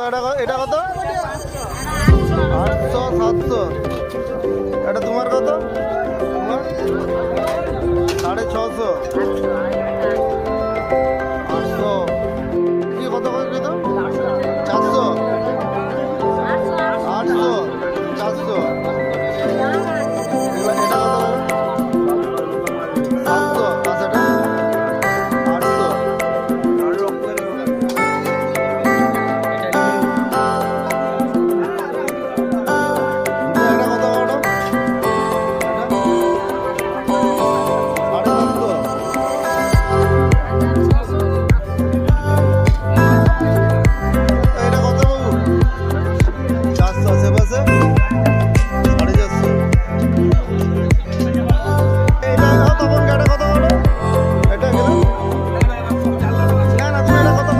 এটা কত? 800 700। এটা তোমার কত? 650। 800। কি কত করে তো? 400। 800 400। এটা কত? 700। আচ্ছা এটা 800। এটা কত বড়? এটা কত বাবু? 400 আশেপাশে 450। এটা তখন এটা কত বড়? এটা গেল না না তুমি এটা কত?